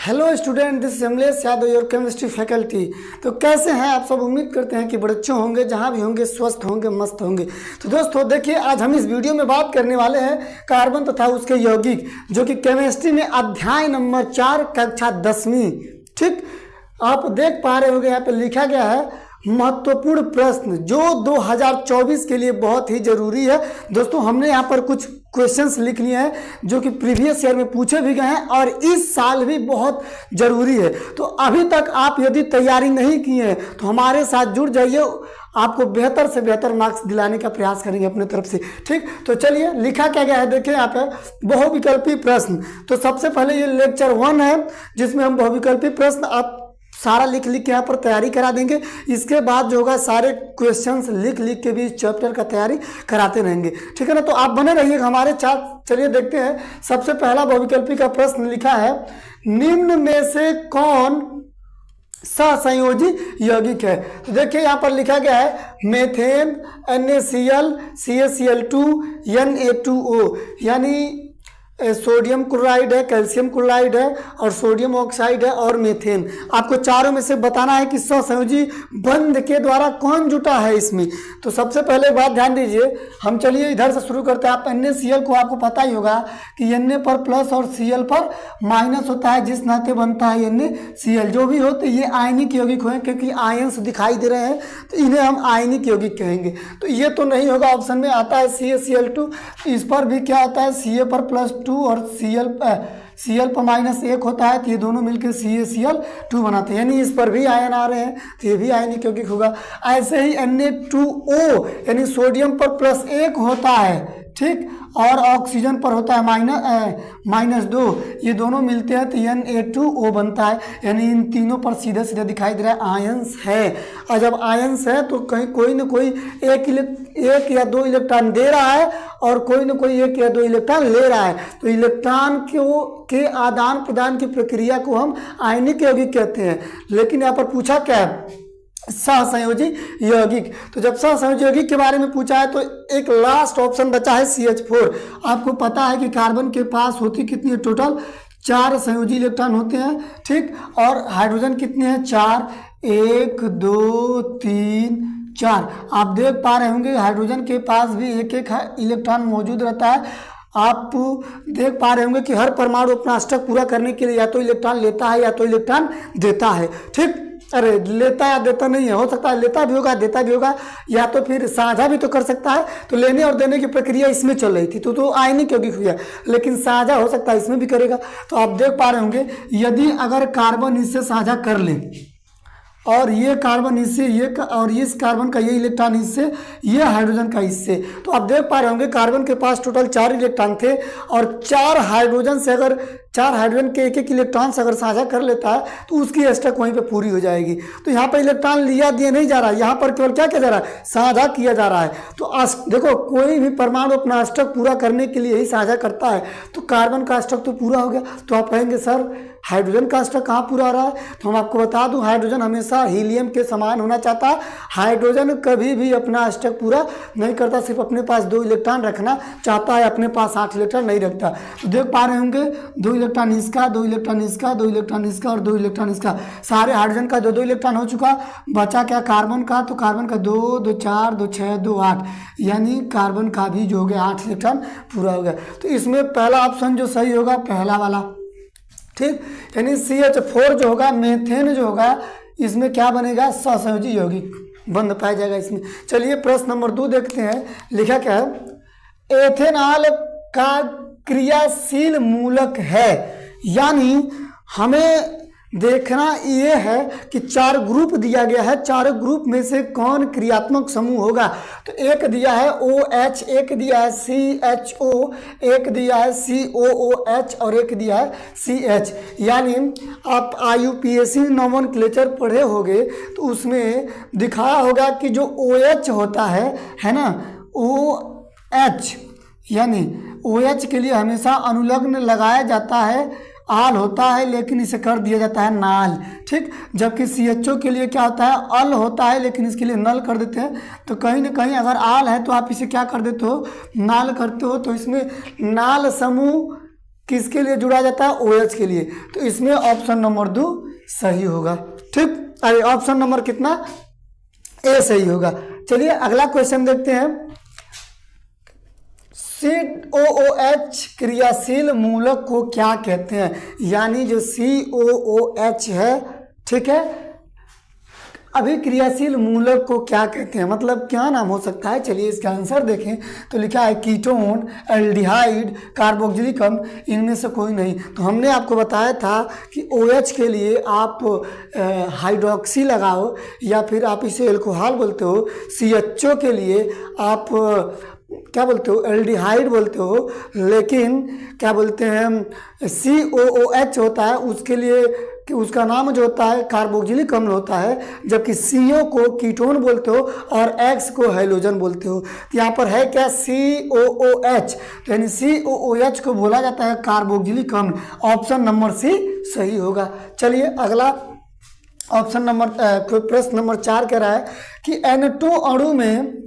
Hello student, this is Amlesh Yadav, your chemistry faculty. तो कैसे हैं आप सब? उम्मीद करते हैं कि बड़े अच्छे होंगे, जहां भी होंगे स्वस्थ होंगे, मस्त होंगे। तो दोस्तों देखिए, आज हम इस वीडियो में बात करने वाले हैं कार्बन तथा उसके यौगिक, जो कि केमिस्ट्री में अध्याय नंबर 4 कक्षा 10वीं। ठीक, आप देख पा रहे होंगे यहाँ पे लिखा गया है महत्वपूर्ण प्रश्न, जो 2024 के लिए बहुत ही जरूरी है। दोस्तों हमने यहाँ पर कुछ क्वेश्चंस लिख लिए हैं जो कि प्रीवियस ईयर में पूछे भी गए हैं और इस साल भी बहुत ज़रूरी है। तो अभी तक आप यदि तैयारी नहीं किए हैं तो हमारे साथ जुड़ जाइए, आपको बेहतर से बेहतर मार्क्स दिलाने का प्रयास करेंगे अपने तरफ से। ठीक, तो चलिए लिखा क्या गया है, देखिए यहाँ पे बहुविकल्पी प्रश्न। तो सबसे पहले ये लेक्चर 1 है जिसमें हम बहुविकल्पी प्रश्न आप सारा लिख के यहाँ पर तैयारी करा देंगे। इसके बाद जो होगा सारे क्वेश्चंस लिख के भी इस चैप्टर का तैयारी कराते रहेंगे। ठीक है ना, तो आप बने रहिएगा हमारे साथ। चलिए देखते हैं, सबसे पहला बहुविकल्पी का प्रश्न लिखा है, निम्न में से कौन सहसंयोजी यौगिक है? तो देखिए यहाँ पर लिखा गया है मेथेन, NaCl, CaCl2, Na2O, यानी सोडियम क्लोराइड है, कैल्शियम क्लोराइड है और सोडियम ऑक्साइड है और मीथेन। आपको चारों में से बताना है कि सहसंयोजी बंध के द्वारा कौन जुटा है इसमें। तो सबसे पहले बात ध्यान दीजिए, हम चलिए इधर से शुरू करते हैं। आप NaCl को आपको पता ही होगा कि Na पर प्लस और Cl पर माइनस होता है, जिस नाते बनता है NaCl। जो भी हो तो ये आयनिक यौगिक हुए, क्योंकि आयंस दिखाई दे रहे हैं तो इन्हें हम आयनिक यौगिक कहेंगे। तो ये तो नहीं होगा, ऑप्शन में आता है CaCl2। इस पर भी क्या होता है, Ca पर +2 और Cl पर -1 होता है, तो ये दोनों मिलकर CaCl2 बनाते हैं, यानी इस पर भी आयन आ रहे हैं तो ये भी आयनिक यौगिक होगा। ऐसे ही Na2O यानी सोडियम पर +1 होता है, ठीक, और ऑक्सीजन पर होता है -2, ये दोनों मिलते हैं तो Na2O बनता है, यानी इन तीनों पर सीधा सीधा दिखाई दे रहा है आयंस है। और जब आयंस है तो कहीं कोई ना कोई एक या दो इलेक्ट्रॉन दे रहा है और कोई ना कोई 1 या 2 इलेक्ट्रॉन ले रहा है। तो इलेक्ट्रॉन के आदान प्रदान की प्रक्रिया को हम आयनिक यौगिक कहते हैं। लेकिन यहाँ पर पूछा क्या है, सहसंयोजी यौगिक। तो जब सहसंयोजी यौगिक के बारे में पूछा है तो एक लास्ट ऑप्शन बचा है CH4। आपको पता है कि कार्बन के पास होती कितनी है, टोटल 4 संयोजी इलेक्ट्रॉन होते हैं, ठीक, और हाइड्रोजन कितने हैं, 4, 1 2 3 4। आप देख पा रहे होंगे हाइड्रोजन के पास भी एक इलेक्ट्रॉन मौजूद रहता है। आप देख पा रहे होंगे कि हर परमाणु अपना अष्टक पूरा करने के लिए या तो इलेक्ट्रॉन लेता है या तो इलेक्ट्रॉन देता है। ठीक, अरे लेता या देता नहीं है, हो सकता है लेता भी होगा देता भी होगा, या तो फिर साझा भी तो कर सकता है। तो लेने और देने की प्रक्रिया इसमें चल रही थी तो आयनिक यौगिक हुआ, लेकिन साझा हो सकता है इसमें भी करेगा। तो आप देख पा रहे होंगे यदि अगर कार्बन इससे साझा कर ले और ये कार्बन इससे, और इस कार्बन का ये इलेक्ट्रॉन इससे, ये हाइड्रोजन का इससे, तो आप देख पा रहे होंगे कार्बन के पास टोटल 4 इलेक्ट्रॉन थे और 4 हाइड्रोजन से अगर 4 हाइड्रोजन के एक इलेक्ट्रॉन से अगर साझा कर लेता है तो उसकी अष्टक वहीं पे पूरी हो जाएगी। तो यहाँ पर इलेक्ट्रॉन लिया दिया नहीं जा रहा है, यहाँ पर केवल क्या किया जा रहा है, साझा किया जा रहा है। तो देखो कोई भी परमाणु अपना अष्टक पूरा करने के लिए ही साझा करता है, तो कार्बन का अष्टक तो पूरा हो गया। तो आप कहेंगे सर हाइड्रोजन का अष्टक कहाँ पूरा हो रहा है? तो हम आपको बता दूं, हाइड्रोजन हमेशा हीलियम के समान होना चाहता है। हाइड्रोजन कभी भी अपना अष्टक पूरा नहीं करता, सिर्फ अपने पास 2 इलेक्ट्रॉन रखना चाहता है, अपने पास 8 इलेक्ट्रॉन नहीं रखता। तो देख पा रहे होंगे 2 इलेक्ट्रॉन इसका, 2 इलेक्ट्रॉन इसका, 2 इलेक्ट्रॉन इसका और 2 इलेक्ट्रॉन इसका। सारे हाइड्रोजन का 2 इलेक्ट्रॉन हो चुका, बचा क्या, कार्बन का। तो कार्बन का 2 2 4 2 6 2 8, यानी कार्बन का भी जो हो गया 8 इलेक्ट्रॉन पूरा हो गया। तो इसमें पहला ऑप्शन जो सही होगा पहला वाला, ठीक, यानी CH4 जो होगा, मेथेन जो होगा, इसमें क्या बनेगा, सहसंयोजी यौगिक बंध पाया जाएगा इसमें। चलिए प्रश्न नंबर 2 देखते हैं, लिखा क्या है, एथेनॉल का क्रियाशील मूलक है, यानी हमें देखना ये है कि 4 ग्रुप दिया गया है, 4 ग्रुप में से कौन क्रियात्मक समूह होगा। तो एक दिया है OH, एक दिया है CHO, एक दिया है COOH और एक दिया है CH। यानी आप IUPAC नोमेनक्लेचर पढ़े होंगे तो उसमें दिखाया होगा कि जो OH होता है ना, OH, यानी OH के लिए हमेशा अनुलग्न लगाया जाता है, आल होता है, लेकिन इसे कर दिया जाता है नाल, ठीक। जबकि CHO के लिए क्या होता है, अल होता है, लेकिन इसके लिए नल कर देते हैं। तो कहीं ना कहीं अगर आल है तो आप इसे क्या कर देते हो, नाल करते हो। तो इसमें नाल समूह किसके लिए जुड़ा जाता है? OH के लिए। तो इसमें ऑप्शन नंबर 2 सही होगा। ठीक, अरे ऑप्शन नंबर कितना? ए सही होगा। चलिए अगला क्वेश्चन देखते हैं। COOH क्रियाशील मूलक को क्या कहते हैं? यानी जो COOH है, ठीक है, अभी क्रियाशील मूलक को क्या कहते हैं, मतलब क्या नाम हो सकता है? चलिए इसका आंसर देखें तो लिखा है कीटोन, एल्डिहाइड, कार्बोक्सिलिक अम्ल, इनमें से कोई नहीं। तो हमने आपको बताया था कि OH के लिए आप हाइड्रोक्सी लगाओ या फिर आप इसे एल्कोहल बोलते हो। CHO के लिए आप क्या बोलते हो? एल्डिहाइड बोलते हो। लेकिन क्या बोलते हैं, COOH होता है उसके लिए कि उसका नाम जो होता है कार्बोक्सिलिक अम्ल होता है, जबकि CO को कीटोन बोलते हो और X को हैलोजन बोलते हो। तो यहाँ पर है क्या? COOH। तो यानी COOH को बोला जाता है कार्बोक्सिलिक अम्ल। ऑप्शन नंबर C सही होगा। चलिए अगला ऑप्शन नंबर प्रश्न नंबर 4 कह रहा है कि N2 अणु में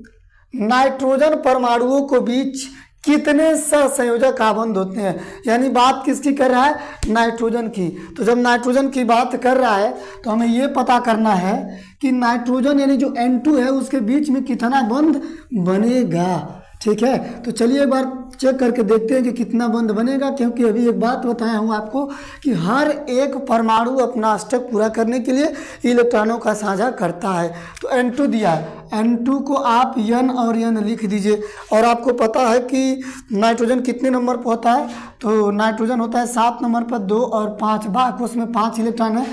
नाइट्रोजन परमाणुओं के बीच कितने सहसंयोजक आबंध होते हैं? यानी बात किसकी कर रहा है? नाइट्रोजन की। तो जब नाइट्रोजन की बात कर रहा है तो हमें ये पता करना है कि नाइट्रोजन यानी जो N2 है उसके बीच में कितना बंध बनेगा। ठीक है, तो चलिए एक बार चेक करके देखते हैं कि कितना बंध बनेगा, क्योंकि अभी एक बात बताया हूँ आपको कि हर एक परमाणु अपना अष्टक पूरा करने के लिए इलेक्ट्रॉनों का साझा करता है। तो N2 दिया है, N2 को आप N और N लिख दीजिए। और आपको पता है कि नाइट्रोजन कितने नंबर पर होता है? तो नाइट्रोजन होता है 7 नंबर पर, 2 और 5 बाक, उसमें 5 इलेक्ट्रॉन है।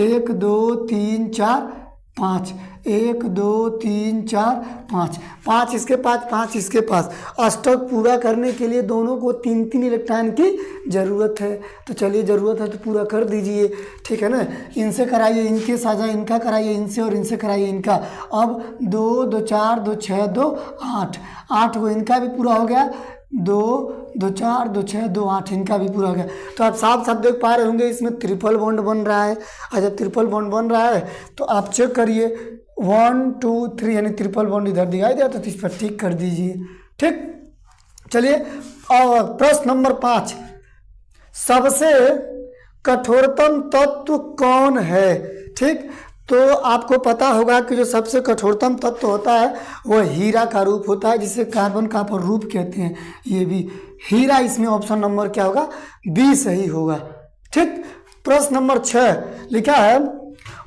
1 2 3 4 5, 1 2 3 4 5, 5 इसके पास 5 इसके पास। अष्टक पूरा करने के लिए दोनों को 3-3 इलेक्ट्रॉन की ज़रूरत है। तो चलिए ज़रूरत है तो पूरा कर दीजिए, ठीक है ना। इनसे कराइए इनके साझा, इनका कराइए इनसे और इनसे कराइए इनका। अब 2 2 4 2 6 2 8, 8 को इनका भी पूरा हो गया। 2 2 4 2 6 2 8 इनका भी पूरा हो गया। तो आप साफ साफ देख पा रहे होंगे इसमें ट्रिपल बॉन्ड बन रहा है। और जब ट्रिपल बॉन्ड बन रहा है तो आप चेक करिए 1 2 3 यानी ट्रिपल बॉन्ड इधर दिखाई दिया, तो इस पर टिक कर दीजिए। ठीक, चलिए और प्रश्न नंबर 5, सबसे कठोरतम तत्व कौन है? ठीक, तो आपको पता होगा कि जो सबसे कठोरतम तत्व होता है वह हीरा का रूप होता है, जिसे कार्बन का रूप कहते हैं। ये भी हीरा, इसमें ऑप्शन नंबर क्या होगा? बी सही होगा। ठीक, प्रश्न नंबर 6 लिखा है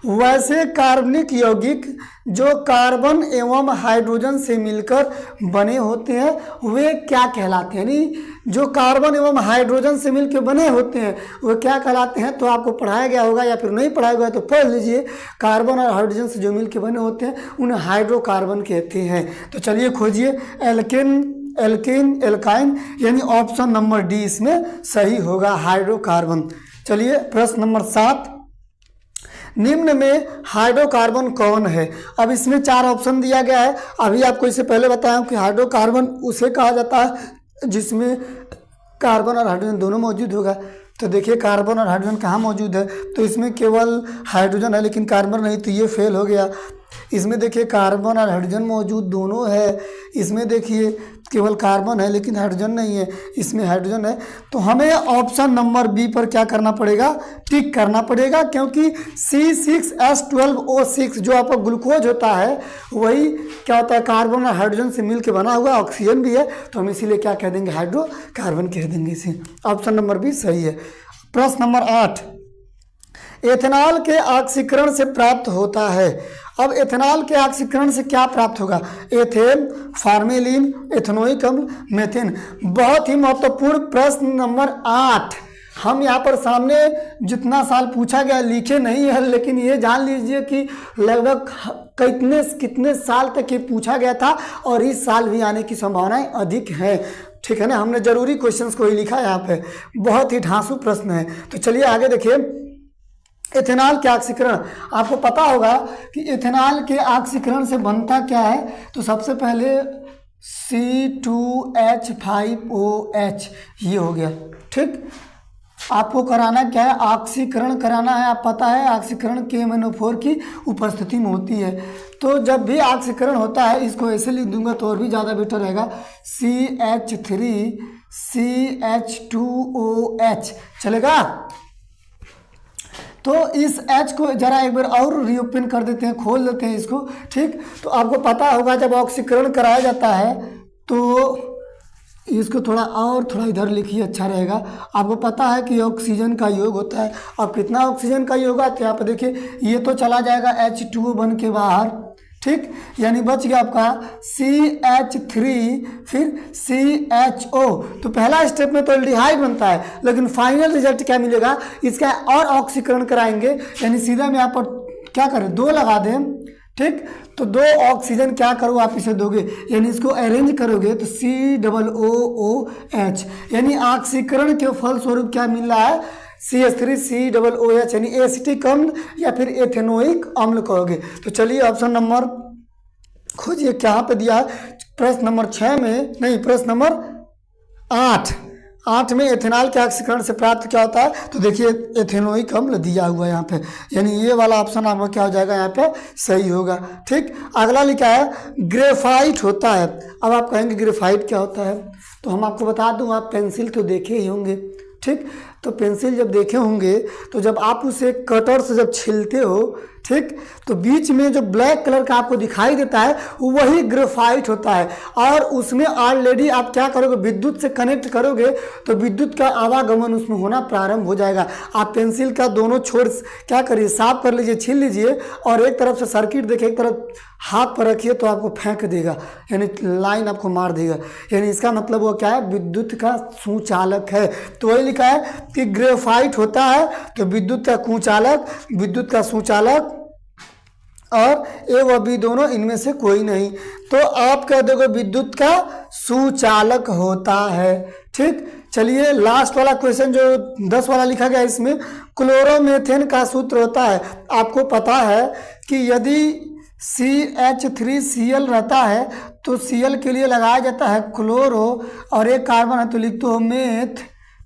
वैसे कार्बनिक यौगिक जो कार्बन एवं हाइड्रोजन से मिलकर बने होते हैं वे क्या कहलाते हैं? यानी जो कार्बन एवं हाइड्रोजन से मिलकर बने होते हैं वे क्या कहलाते हैं? तो आपको पढ़ाया गया होगा या फिर नहीं पढ़ाया गया तो पढ़ लीजिए। कार्बन और हाइड्रोजन से जो मिलकर बने होते हैं उन्हें हाइड्रोकार्बन कहते हैं। तो चलिए खोजिए एल्केन, एल्केन, एल्काइन, यानी ऑप्शन नंबर डी इसमें सही होगा, हाइड्रोकार्बन। चलिए प्रश्न नंबर 7, निम्न में हाइड्रोकार्बन कौन है? अब इसमें 4 ऑप्शन दिया गया है। अभी आपको इससे पहले बताया कि हाइड्रोकार्बन उसे कहा जाता है जिसमें कार्बन और हाइड्रोजन दोनों मौजूद होगा। तो देखिए कार्बन और हाइड्रोजन कहाँ मौजूद है? तो इसमें केवल हाइड्रोजन है लेकिन कार्बन नहीं, तो ये फेल हो गया। इसमें देखिए कार्बन और हाइड्रोजन मौजूद दोनों है। इसमें देखिए केवल कार्बन है लेकिन हाइड्रोजन नहीं है, इसमें हाइड्रोजन है। तो हमें ऑप्शन नंबर बी पर क्या करना पड़ेगा? टिक करना पड़ेगा, क्योंकि C6H12O6 जो आपका ग्लूकोज होता है वही क्या होता है? कार्बन और हाइड्रोजन से मिलकर बना हुआ, ऑक्सीजन भी है, तो हम इसीलिए क्या कह देंगे? हाइड्रोकार्बन कह देंगे इसे। ऑप्शन नंबर बी सही है। प्रश्न नंबर 8, एथेनॉल के ऑक्सीकरण से प्राप्त होता है। अब एथेनॉल के ऑक्सीकरण से क्या प्राप्त होगा? एथेन, फार्मेलिन, एथेनोइक अम्ल, मेथेन। बहुत ही महत्वपूर्ण प्रश्न नंबर 8। हम यहाँ पर सामने जितना साल पूछा गया लिखे नहीं है, लेकिन ये जान लीजिए कि लगभग कितने साल तक ये पूछा गया था और इस साल भी आने की संभावनाएं अधिक हैं। ठीक है ना, हमने जरूरी क्वेश्चंस को ही लिखा है यहाँ पे। बहुत ही ढांसू प्रश्न है। तो चलिए आगे देखिए, एथेनॉल के ऑक्सीकरण। आपको पता होगा कि एथेनॉल के ऑक्सीकरण से बनता क्या है? तो सबसे पहले C2H5OH ये हो गया। ठीक, आपको कराना क्या है? ऑक्सीकरण कराना है। आप पता है ऑक्सीकरण KMnO4 की उपस्थिति में होती है। तो जब भी ऑक्सीकरण होता है, इसको ऐसे लिख दूंगा तो और भी ज़्यादा बेटर रहेगा, CH3 CH2OH चलेगा। तो इस H को जरा एक बार और रीओपन कर देते हैं, खोल देते हैं इसको, ठीक। तो आपको पता होगा जब ऑक्सीकरण कराया जाता है तो इसको थोड़ा इधर लिखिए, अच्छा रहेगा। आपको पता है कि ऑक्सीजन का योग होता है। अब कितना ऑक्सीजन का योग होगा तो यहाँ पर देखिए ये तो चला जाएगा H2O बन के बाहर, ठीक। यानी बच गया आपका CH3 फिर CHO। तो पहला स्टेप में तो एल्डिहाइड बनता है, लेकिन फाइनल रिजल्ट क्या मिलेगा, इसका और ऑक्सीकरण कराएंगे। यानी सीधा में यहाँ पर क्या करें, 2 लगा दें, ठीक। तो 2 ऑक्सीजन क्या करो आप इसे दोगे, यानी इसको अरेंज करोगे तो COOH, यानी ऑक्सीकरण के फलस्वरूप क्या मिल रहा है, CH3COOH, यानी एसिटिक अम्ल या फिर एथेनोइक अम्ल कहोगे। तो चलिए ऑप्शन नंबर खोजिए, कहाँ पे दिया है, प्रश्न नंबर 6 में नहीं, प्रश्न नंबर 8 में एथेनॉल के ऑक्सीकरण से प्राप्त क्या होता है, तो देखिए एथेनोइक अम्ल दिया हुआ है यहाँ पे, यानी ये वाला ऑप्शन आपका क्या हो जाएगा, यहाँ पे सही होगा, ठीक। अगला लिखा है ग्रेफाइट होता है। अब आप कहेंगे ग्रेफाइट क्या होता है, तो हम आपको बता दूं, आप पेंसिल तो देखे ही होंगे, ठीक। तो पेंसिल जब देखे होंगे तो जब आप उसे कटर से जब छीलते हो, ठीक, तो बीच में जो ब्लैक कलर का आपको दिखाई देता है वही ग्रेफाइट होता है। और उसमें ऑलरेडी आप क्या करोगे, विद्युत से कनेक्ट करोगे तो विद्युत का आवागमन उसमें होना प्रारंभ हो जाएगा। आप पेंसिल का दोनों छोर क्या करिए, साफ कर लीजिए, छील लीजिए, और एक तरफ से सर्किट देखिए, एक तरफ हाथ पर रखिए तो आपको फेंक देगा, यानी लाइन आपको मार देगा। यानी इसका मतलब वो क्या है, विद्युत का सुचालक है। तो वही लिखा है कि ग्रेफाइट होता है तो विद्युत का कुचालक, विद्युत का सुचालक और ए व बी दोनों इनमें से कोई नहीं। तो आप कह दोगे विद्युत का सुचालक होता है, ठीक। चलिए लास्ट वाला क्वेश्चन जो 10 वाला लिखा गया, इसमें क्लोरोमेथेन का सूत्र होता है। आपको पता है कि यदि CH3Cl रहता है तो Cl के लिए लगाया जाता है क्लोरो, और एक कार्बन है तो लिख दो मेथ,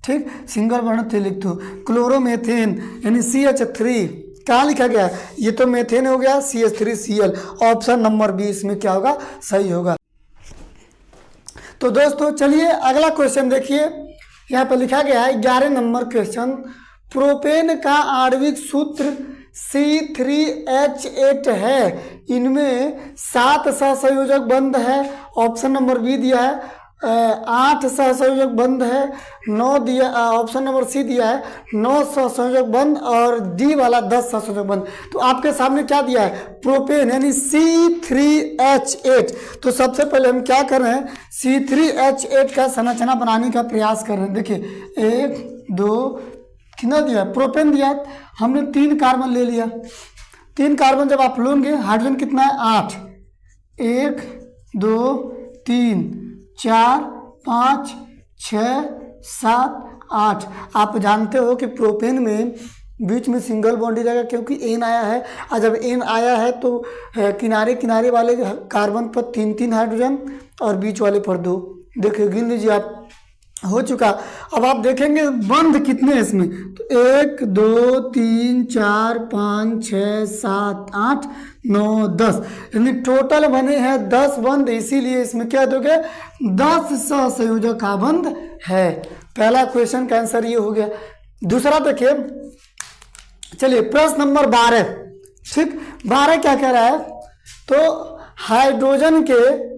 ठीक, सिंगल वर्ण थे लिख दो क्लोरोमेथेन, यानी CH3 कहाँ लिखा गया है, ये तो मेथेन हो गया, CH3Cl, ऑप्शन नंबर 20 में क्या होगा, सही होगा। तो दोस्तों चलिए अगला क्वेश्चन देखिए, यहाँ पर लिखा गया है 11 नंबर क्वेश्चन, प्रोपेन का आणविक सूत्र C3H8 है, इनमें 7 सहसंयोजक बंध है, ऑप्शन नंबर बी दिया है 8 सहसंयोजक बंध है, 9 दिया, ऑप्शन नंबर सी दिया है 9 सहसंयोजक बंध, और डी वाला 10 सहसंयोजक बंध। तो आपके सामने क्या दिया है, प्रोपेन यानी C3H8। तो सबसे पहले हम क्या कर रहे हैं, C3H8 का संरचना बनाने का प्रयास कर रहे हैं। देखिए 1 2 कितना दिया है, प्रोपेन दिया है, हमने 3 कार्बन ले लिया। 3 कार्बन जब आप लोगे, हाइड्रोजन कितना है 8, 1 2 3 4 5 6 7 8। आप जानते हो कि प्रोपेन में बीच में सिंगल बॉन्ड ही रहेगा, क्योंकि एन आया है, और जब एन आया है तो किनारे किनारे वाले कार्बन पर 3 हाइड्रोजन और बीच वाले पर 2। देखिए गिन लीजिए आप, हो चुका। अब आप देखेंगे बंध कितने हैं इसमें, तो 1 2 3 4 5 6 7 8 9 10, यानी टोटल बने हैं 10 बंध। इसीलिए इसमें क्या दोगे, 10 सहसंयोजक का बंध है। पहला क्वेश्चन का आंसर ये हो गया। दूसरा देखिए, चलिए प्रश्न नंबर 12, ठीक। 12 क्या कह रहा है, तो हाइड्रोजन के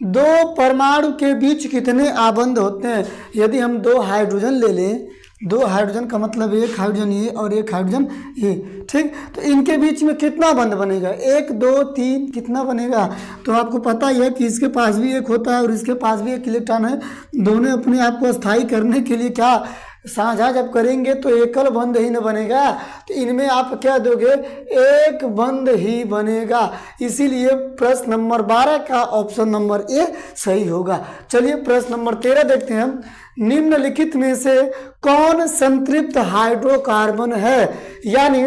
2 परमाणु के बीच कितने आबंध होते हैं। यदि हम 2 हाइड्रोजन ले लें, 2 हाइड्रोजन का मतलब 1 हाइड्रोजन ये और 1 हाइड्रोजन ये, ठीक। तो इनके बीच में कितना बंध बनेगा, 1 2 3 कितना बनेगा। तो आपको पता ही है कि इसके पास भी 1 होता है और इसके पास भी 1 इलेक्ट्रॉन है। दोनों अपने आप को स्थायी करने के लिए क्या साझा जब करेंगे तो एकल बंध ही न बनेगा, तो इनमें आप क्या दोगे, 1 बंध ही बनेगा। इसीलिए प्रश्न नंबर 12 का ऑप्शन नंबर ए सही होगा। चलिए प्रश्न नंबर 13 देखते हैं। निम्नलिखित में से कौन संतृप्त हाइड्रोकार्बन है, यानी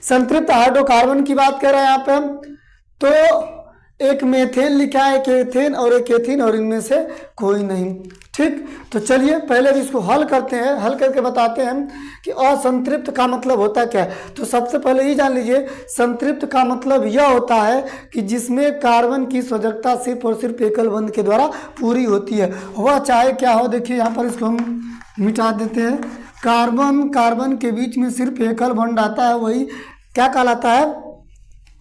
संतृप्त हाइड्रोकार्बन की बात कर रहे हैं यहाँ पे हम। तो एक मेथेन लिखा है, एक एथेन और एक एथीन, और इनमें से कोई नहीं। ठीक, तो चलिए पहले भी इसको हल करते हैं, हल करके बताते हैं कि असंतृप्त का मतलब होता क्या है। तो सबसे पहले ये जान लीजिए, संतृप्त का मतलब यह होता है कि जिसमें कार्बन की संयोजकता सिर्फ और सिर्फ एकल बंध के द्वारा पूरी होती है, वह चाहे क्या हो। देखिए यहाँ पर इसको हम मिटा देते हैं। कार्बन कार्बन के बीच में सिर्फ एकल बंध आता है, वही क्या कहलाता है,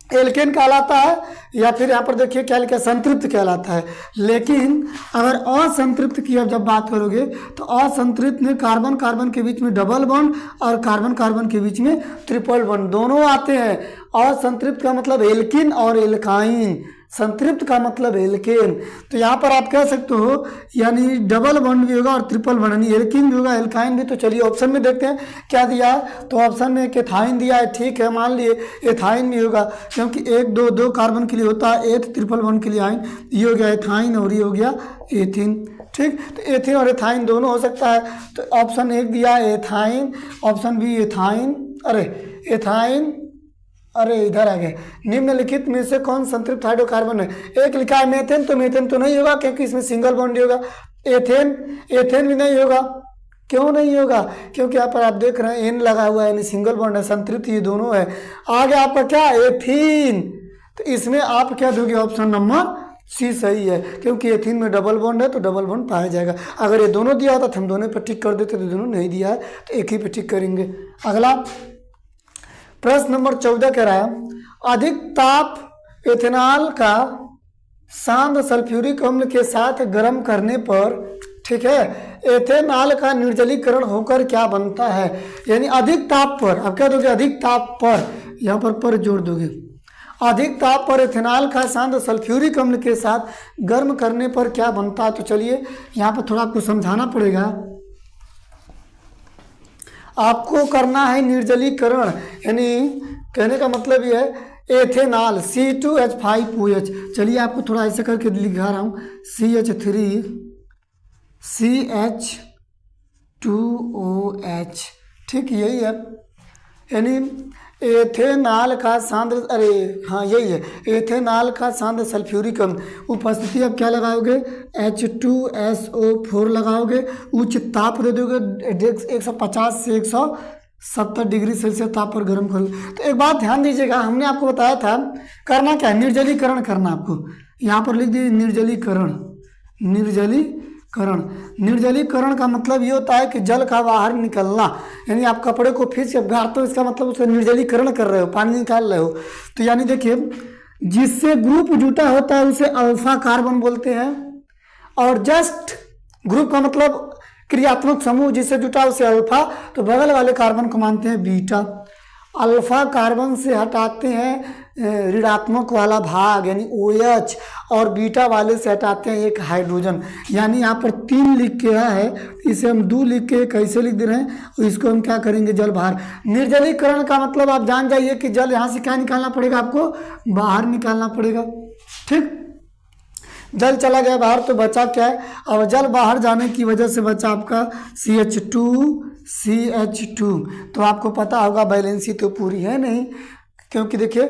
एल्केन कहलाता है, या फिर यहाँ पर देखिए क्या लिखा है, संतृप्त कहलाता है। लेकिन अगर असंतृप्त की अब जब बात करोगे तो असंतृप्त में कार्बन कार्बन के बीच में डबल बॉन्ड और कार्बन कार्बन के बीच में ट्रिपल बॉन्ड दोनों आते हैं। असंतृप्त का मतलब एल्किन और एल्काइन, संतृप्त का मतलब एल्केन। तो यहाँ पर आप कह सकते हो यानी डबल बॉन्ड भी होगा और ट्रिपल बॉन्ड, यानी एल्किन भी होगा एल्काइन भी। तो चलिए ऑप्शन में देखते हैं क्या दिया है। तो ऑप्शन में एक एथाइन दिया है, ठीक है, मान लिए एथाइन भी होगा, क्योंकि एक दो दो कार्बन के लिए होता है, एथ ट्रिपल बॉन्ड के लिए आइन, ये हो गया एथाइन और ये हो गया एथिन। ठीक, तो एथिन और एथाइन दोनों हो सकता है। तो ऑप्शन एक दिया ethyne, option B ethyne, ethyne, अरे इधर आ गए। निम्नलिखित में से कौन संतृप्त हाइड्रोकार्बन है। एक लिखा है मेथेन, तो मेथेन तो नहीं होगा क्योंकि इसमें सिंगल बॉन्ड होगा। एथेन, एथेन भी नहीं होगा। क्यों नहीं होगा, क्योंकि यहाँ पर आप देख रहे हैं एन लगा हुआ है, यानी सिंगल बॉन्ड है, संतृप्त ये दोनों है। आगे आपका क्या, एथीन, तो इसमें आप क्या दोगे, ऑप्शन नंबर सी सही है, क्योंकि एथीन में डबल बॉन्ड है तो डबल बॉन्ड पाया जाएगा। अगर ये दोनों दिया होता तो हम दोनों पर टिक कर देते, तो दोनों नहीं दिया है तो एक ही पे टिक करेंगे। अगला प्रश्न नंबर 14 कह रहा है, अधिक ताप एथेनॉल का शांत सल्फ्यूरिक अम्ल के साथ गर्म करने पर, ठीक है, एथेनॉल का निर्जलीकरण होकर क्या बनता है। यानी अधिक ताप पर, आप क्या दोगे, अधिक ताप पर, यहाँ पर जोड़ दोगे। अधिक ताप पर एथेनॉल का शांत सल्फ्यूरिक अम्ल के साथ गर्म करने पर क्या बनता है। तो चलिए यहाँ पर थोड़ा आपको समझाना पड़ेगा। आपको करना है निर्जलीकरण, यानी कहने का मतलब ये है एथेनॉल C2H5OH। चलिए आपको थोड़ा ऐसे करके लिखा रहा हूँ, CH3 CH2OH, ठीक यही है। यानी एथेनॉल का सांद्र, अरे हाँ यही है, एथेनॉल का सांद्र सल्फ्यूरिक अम्ल उपस्थिति आप क्या लगाओगे, H2SO4 लगाओगे, उच्च ताप दे दोगे 150 से 170 डिग्री सेल्सियस ताप पर गर्म करोगे। तो एक बात ध्यान दीजिएगा, हमने आपको बताया था करना क्या है, निर्जलीकरण करना। आपको यहाँ पर लिख दीजिए निर्जलीकरण। निर्जलीकरण का मतलब ये होता है कि जल का बाहर निकलना, यानी आप कपड़े को फिर से गाड़ते हो, इसका मतलब उसका निर्जलीकरण कर रहे हो, पानी निकाल रहे हो। तो यानी देखिए, जिससे ग्रुप जुटा होता है उसे अल्फा कार्बन बोलते हैं, और जस्ट ग्रुप का मतलब क्रियात्मक समूह जिससे जुटा उसे अल्फा, तो बगल वाले कार्बन को मानते हैं बीटा। अल्फा कार्बन से हटाते हैं ऋणात्मक वाला भाग यानी OH, और बीटा वाले से हटाते हैं एक हाइड्रोजन। यानी यहाँ पर 3 लिख के है, इसे हम 2 लिख के कैसे लिख दे रहे हैं, और इसको हम क्या करेंगे, जल बाहर। निर्जलीकरण का मतलब आप जान जाइए कि जल यहाँ से क्या निकालना पड़ेगा, आपको बाहर निकालना पड़ेगा। ठीक, जल चला गया बाहर तो बचा क्या है, और जल बाहर जाने की वजह से बचा आपका CH2। तो आपको पता होगा बैलेंसी तो पूरी है नहीं, क्योंकि देखिए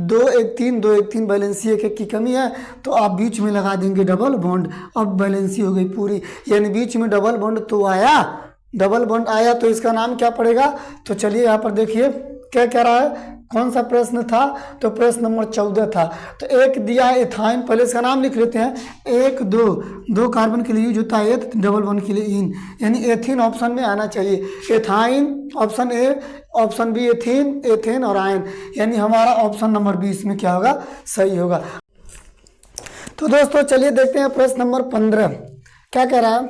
2 1 3 2 1 3 बैलेंसी एक की कमी है, तो आप बीच में लगा देंगे डबल बॉन्ड, अब बैलेंसी हो गई पूरी। यानी बीच में डबल बॉन्ड तो आया, डबल बॉन्ड आया तो इसका नाम क्या पड़ेगा। तो चलिए यहाँ पर देखिए क्या कह रहा है, कौन सा प्रश्न था, तो प्रश्न नंबर 14 था। तो एक दिया है एथाइन, पहले इसका नाम लिख लेते हैं, 1 2 कार्बन के लिए यूज होता है एथ, डबल बॉन्ड के लिए इन, यानी एथिन ऑप्शन में आना चाहिए। Ethyne option A, option B ethene, ethane और आयन, यानी हमारा ऑप्शन नंबर 20 में क्या होगा, सही होगा। तो दोस्तों चलिए देखते हैं प्रश्न नंबर 15 क्या कह रहा है,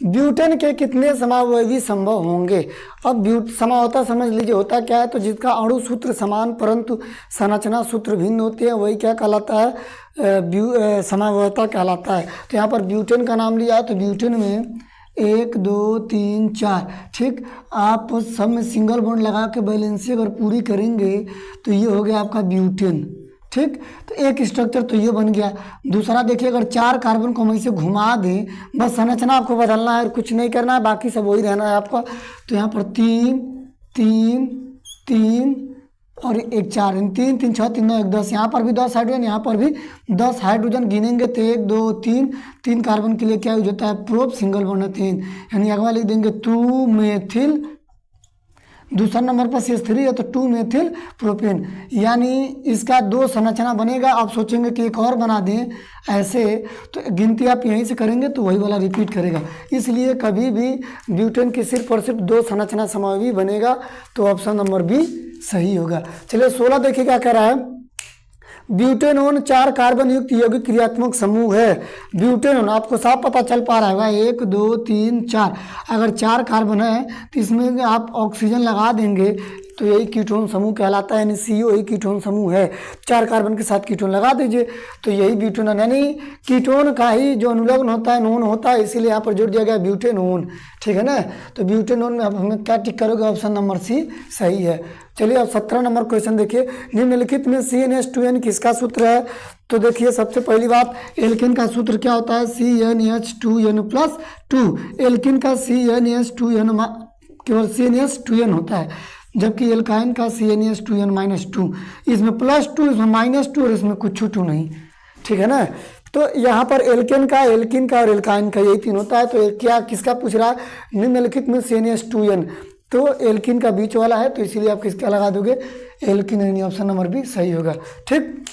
ब्यूटेन के कितने समावयवी संभव होंगे। अब समावता समझ लीजिए होता क्या है, तो जिसका अणु सूत्र समान परंतु संरचना सूत्र भिन्न होते हैं वही क्या कहलाता है, समावयता कहलाता है। तो यहाँ पर ब्यूटेन का नाम लिया, तो ब्यूटेन में 1 2 3 4, ठीक, आप सब में सिंगल बॉन्ड लगा के बैलेंसी अगर पूरी करेंगे तो ये हो गया आपका ब्यूटेन। ठीक, तो एक स्ट्रक्चर तो ये बन गया। दूसरा देखिए, अगर 4 कार्बन को हम इसे घुमा दें, बस संरचना आपको बदलना है, कुछ नहीं करना है, बाकी सब वही रहना है आपका। तो यहाँ पर 3 3 3 और और एक 4, 3 3 6 3 9 1 10, यहाँ पर भी 10 हाइड्रोजन, यहाँ पर भी 10 हाइड्रोजन गिनेंगे तो 1 2 3 3 कार्बन के लिए क्या यूज होता है, प्रोप सिंगल बॉन्ड है 3, यानी अगला लिख देंगे 2 मेथिल, दूसरा नंबर पर CH3 है तो 2 मेथिल प्रोपेन, यानी इसका 2 संरचना बनेगा। आप सोचेंगे कि एक और बना दें ऐसे, तो गिनती आप यहीं से करेंगे तो वही वाला रिपीट करेगा, इसलिए कभी भी ब्यूटेन की सिर्फ और सिर्फ 2 संरचना समावयवी बनेगा, तो ऑप्शन नंबर बी सही होगा। चलिए 16 देखिए क्या कह रहा है, ब्यूटेनोन 4 कार्बन युक्त यौगिक क्रियात्मक समूह है। ब्यूटेनोन आपको साफ पता चल पा रहा होगा, 1 2 3 4, अगर 4 कार्बन है तो इसमें आप ऑक्सीजन लगा देंगे तो यही कीटोन समूह कहलाता है, यानी CO ही कीटोन समूह है। 4 कार्बन के साथ कीटोन लगा दीजिए तो यही ब्यूटेनोन, यानी कीटोन का ही जो अनुलग्न होता है नोन होता है, इसीलिए यहाँ पर जोड़ दिया गया ब्यूटेनोन, ठीक है ना। तो ब्यूटेनोन में अब हमें क्या टिक करोगे, ऑप्शन नंबर सी सही है। चलिए अब 17 नंबर क्वेश्चन देखिए, निम्नलिखित में CnH2n किसका सूत्र है। तो देखिए सबसे पहली बात, एल्केन का सूत्र क्या होता है, CnH2n+2। एल्केन का CnH2n केवल CnH2n होता है, जबकि एल्काइन का CnH2n-2, इसमें +2, इसमें -2 और इसमें कुछ 2 नहीं, ठीक है ना। तो यहाँ पर एल्केन का और एल्काइन का यही 3 होता है। तो क्या किसका पूछ रहा है, निम्नलिखित में CnH2n, तो एल्किन का बीच वाला है, तो इसीलिए आप किसका लगा दोगे, एल्किन, यानी ऑप्शन नंबर बी सही होगा, ठीक।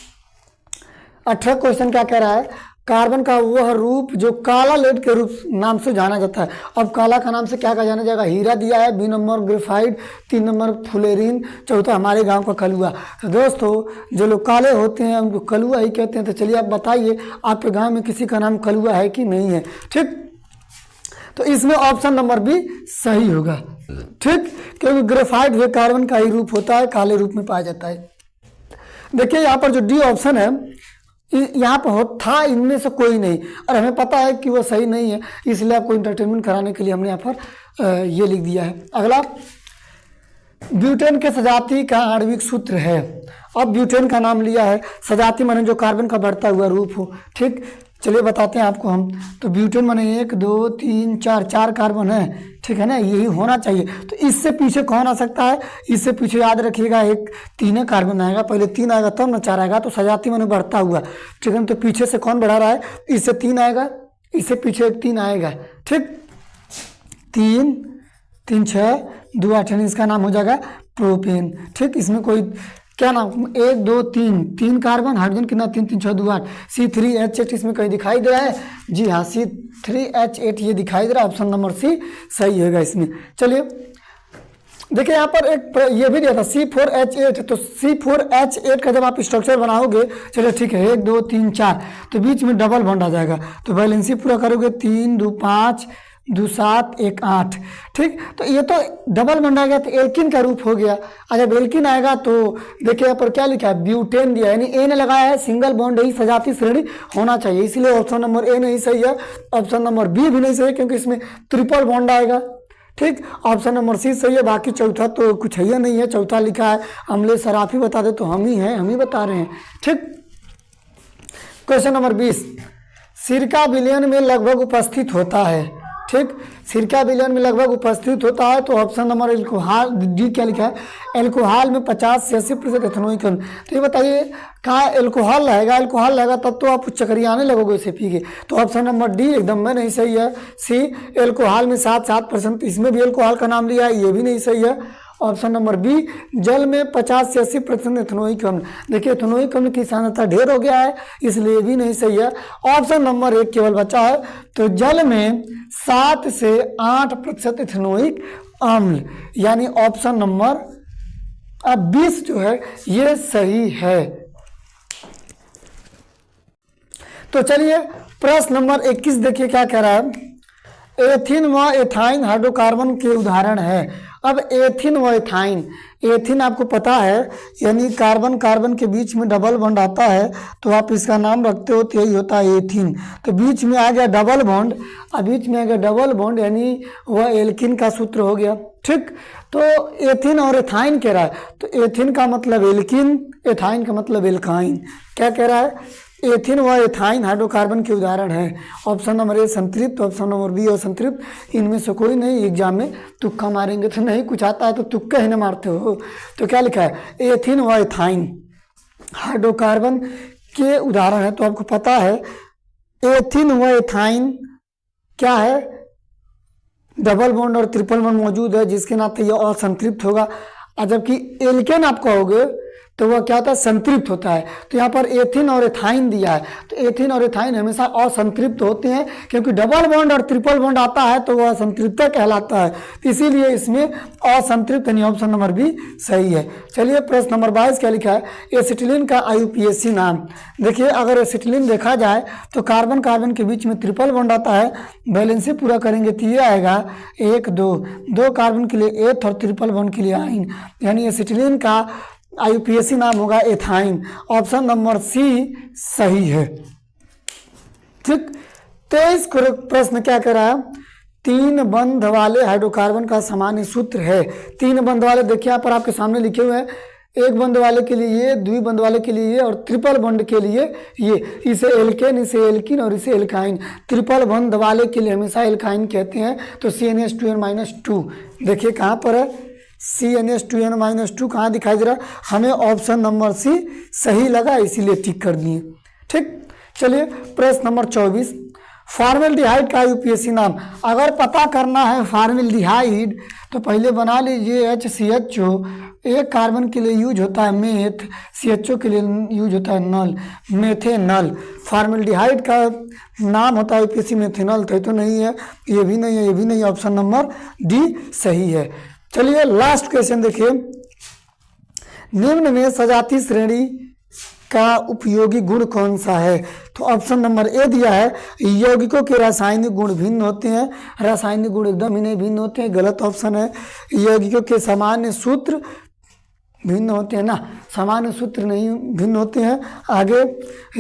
18 क्वेश्चन क्या कह रहा है, कार्बन का वह रूप जो काला लेड के रूप नाम से जाना जाता है। अब काला का नाम से क्या कहा जाना जाएगा, हीरा दिया है, 2 नंबर ग्रेफाइट, 3 नंबर फुलेरिन, चौथा हमारे गांव का कलुआ। तो दोस्तों जो लोग काले होते हैं उनको कलुआ ही कहते हैं। तो चलिए आप बताइए आपके गांव में किसी का नाम कलुआ है कि नहीं है, ठीक। तो इसमें ऑप्शन नंबर बी सही होगा, ठीक, क्योंकि ग्रेफाइट भी कार्बन का ही रूप होता है, काले रूप में पाया जाता है। देखिए यहाँ पर जो डी ऑप्शन है, यहाँ पर था इनमें से कोई नहीं, और हमें पता है कि वो सही नहीं है, इसलिए आपको इंटरटेनमेंट कराने के लिए हमने यहाँ पर ये लिख दिया है। अगला, ब्यूटेन के सजाती का आणविक सूत्र है। अब ब्यूटेन का नाम लिया है, सजाती माने जो कार्बन का बढ़ता हुआ रूप हो, ठीक। चलिए बताते हैं आपको हम, तो ब्यूटेन माने 1 2 3 4 कार्बन है, ठीक है ना, यही होना चाहिए। तो इससे पीछे कौन आ सकता है, इससे पीछे याद रखिएगा 3 कार्बन आएगा, पहले 3 आएगा तब ना 4 आएगा, तो सजाती माने बढ़ता हुआ, ठीक है। तो पीछे से कौन बढ़ा रहा है, इससे 3 आएगा, इससे पीछे 3 आएगा, ठीक। 3 3 6 2 8, इसका नाम हो जाएगा प्रोपेन, ठीक। इसमें कोई क्या नाम, 1 2 3 कार्बन, हाइड्रोजन कितना, 3 3 6 2 8, C3H8 इसमें कहीं दिखाई दे रहा है, जी हाँ C3H8 ये दिखाई दे रहा है, ऑप्शन नंबर सी सही होगा इसमें। चलिए देखिए यहाँ पर एक ये भी दिया था C4H8, तो C4H8 का जब आप स्ट्रक्चर बनाओगे, चलिए ठीक है, 1 2 3 4, तो बीच में डबल बॉन्ड आ जाएगा, तो बैलेंसी पूरा करोगे, 3 2 5 2 7 1 8, ठीक। तो ये तो डबल बॉन्ड आ गया, तो एल्किन का रूप हो गया। जब एल्किन आएगा तो देखिए यहाँ पर क्या लिखा है, ब्यूटेन दिया, यानी एन लगाया है, सिंगल बॉन्ड ही सजाती श्रेणी होना चाहिए, इसलिए ऑप्शन नंबर ए नहीं सही है, ऑप्शन नंबर बी भी नहीं सही है, क्योंकि इसमें ट्रिपल बॉन्ड आएगा, ठीक। ऑप्शन नंबर सी सही है, बाकी चौथा तो कुछ है नहीं है। चौथा लिखा है अम्ले सराफी, बता दे तो हम ही हैं, हम ही बता रहे हैं, ठीक। क्वेश्चन नंबर 20, सिरका विलयन में लगभग उपस्थित होता है, ठीक। सिरका विलयन में लगभग उपस्थित होता है, तो ऑप्शन नंबर एल्कोहल, डी क्या लिखा है, एल्कोहल में 50 से 80% एथेनोइक अम्ल। तो ये बताइए कहाँ एल्कोहल रहेगा तब तो आप चक्रियाने लगोगे इसे पी के, तो ऑप्शन नंबर डी एकदम में नहीं सही है। सी, एल्कोहल में 7% इसमें भी एल्कोहल का नाम लिया है, ये भी नहीं सही है। ऑप्शन नंबर बी, जल में 50 से 80% एथेनोइक अम्ल। देखिए एथेनोइक अम्ल की सांद्रता ढेर हो गया है, इसलिए भी नहीं सही है। ऑप्शन नंबर 1 केवल बचा है, तो जल में 7 से 8% एथेनोइक अम्ल, यानी ऑप्शन नंबर 20 जो है ये सही है। तो चलिए प्रश्न नंबर 21 देखिए क्या कह रहा है, एथिन व एथाइन हाइड्रोकार्बन के उदाहरण है। अब एथिन व एथाइन, एथिन आपको पता है यानी कार्बन कार्बन के बीच में डबल बॉन्ड आता है, तो आप इसका नाम रखते हो तो यही होता है एथिन। तो बीच में आ गया डबल बॉन्ड, अब बीच में आ गया डबल बॉन्ड यानी वह एल्किन का सूत्र हो गया, ठीक। तो एथिन और एथाइन कह रहा है, तो एथिन का मतलब एल्किन, एथाइन का मतलब एल्काइन। क्या कह रहा है, एथिन व एथाइन हाइड्रोकार्बन के उदाहरण है। ऑप्शन नंबर ए संतृप्त, ऑप्शन नंबर बी असंतृप्त, इनमें से कोई नहीं। एग्जाम में तुक्का मारेंगे तो नहीं कुछ आता है तो तुक्का ही ना मारते हो। तो क्या लिखा है, एथिन व एथाइन हाइड्रोकार्बन के उदाहरण है। तो आपको पता है एथिन व एथाइन क्या है, डबल बॉन्ड और ट्रिपल बॉन्ड मौजूद है, जिसके नाते यह असंतृप्त होगा। और जबकि एल्केन आप कहोगे तो वह क्या होता है, संतृप्त होता है। तो यहाँ पर एथिन और एथाइन दिया है, तो एथिन और एथाइन हमेशा असंतृप्त होते हैं, क्योंकि डबल बॉन्ड और ट्रिपल बॉन्ड आता है तो वह असंतृप्त कहलाता है। इसीलिए इसमें असंतृप्त यानी ऑप्शन नंबर बी सही है। चलिए प्रश्न नंबर 22 क्या लिखा है, एसिटिलीन का IUPAC नाम। देखिए अगर एसिटिलीन देखा जाए तो कार्बन कार्बन के बीच में ट्रिपल बॉन्ड आता है, बैलेंसी पूरा करेंगे तो ये आएगा 1 2, 2 कार्बन के लिए एथ और ट्रिपल बॉन्ड के लिए आइन, यानी एसिटिलीन का IUPAC नाम होगा एथाइन। ऑप्शन नंबर सी सही है। ठीक, 23 प्रश्न क्या कर रहा है, 3 बंध वाले हाइड्रोकार्बन का सामान्य सूत्र है। 3 बंध वाले देखिए यहाँ पर आपके सामने लिखे हुए हैं, एक बंध वाले के लिए ये, द्विबंध वाले के लिए ये और ट्रिपल बंध के लिए ये। इसे एल्केन, इसे एल्किन और इसे एल्काइन। ट्रिपल बंध वाले के लिए हमेशा एल्काइन कहते हैं। तो CnH2n-2 देखिए कहाँ पर है, CnH2n-2 कहाँ दिखाई दे रहा है, हमें ऑप्शन नंबर सी सही लगा इसीलिए टिक कर दिए। ठीक, चलिए प्रश्न नंबर 24, फॉर्मेल्डिहाइड का IUPAC नाम। अगर पता करना है फॉर्मेल्डिहाइड तो पहले बना लीजिए HCHO, एक कार्बन के लिए यूज होता है मेथ, CHO के लिए यूज होता है नल, मेथेनल। फॉर्मेल्डिहाइड का नाम होता है IUPAC मेथेनल, तो नहीं है, ये भी नहीं है, ये भी नहीं, ऑप्शन नंबर डी सही है। चलिए लास्ट क्वेश्चन देखिए, निम्न में सजाती श्रेणी का उपयोगी गुण कौन सा है। तो ऑप्शन नंबर ए दिया है, यौगिकों के रासायनिक गुण भिन्न होते हैं। रासायनिक गुण एकदम ही नहीं भिन्न होते हैं, गलत ऑप्शन है। यौगिकों के सामान्य सूत्र भिन्न होते हैं ना, सामान्य सूत्र नहीं भिन्न होते हैं। आगे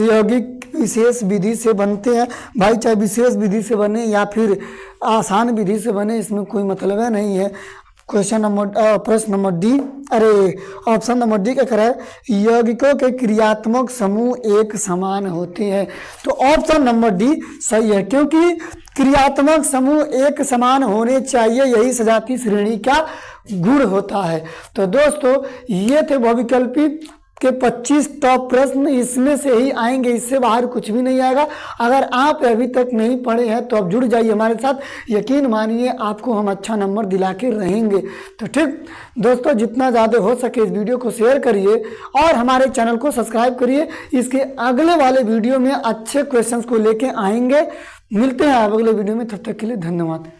यौगिक विशेष विधि से बनते हैं। भाई चाहे विशेष विधि से बने या फिर आसान विधि से बने, इसमें कोई मतलब है नहीं है। क्वेश्चन नंबर प्रश्न नंबर डी, अरे ऑप्शन नंबर डी क्या करा है, यौगिकों के क्रियात्मक समूह एक समान होते हैं। तो ऑप्शन नंबर डी सही है, क्योंकि क्रियात्मक समूह एक समान होने चाहिए, यही सजाती श्रेणी का गुण होता है। तो दोस्तों ये थे बहुविकल्पी के 25 टॉप प्रश्न, इसमें से ही आएंगे, इससे बाहर कुछ भी नहीं आएगा। अगर आप अभी तक नहीं पढ़े हैं तो आप जुड़ जाइए हमारे साथ, यकीन मानिए आपको हम अच्छा नंबर दिला के रहेंगे। तो ठीक दोस्तों, जितना ज़्यादा हो सके इस वीडियो को शेयर करिए और हमारे चैनल को सब्सक्राइब करिए। इसके अगले वाले वीडियो में अच्छे क्वेश्चंस को लेके आएंगे। मिलते हैं अगले वीडियो में, तब तक के लिए धन्यवाद।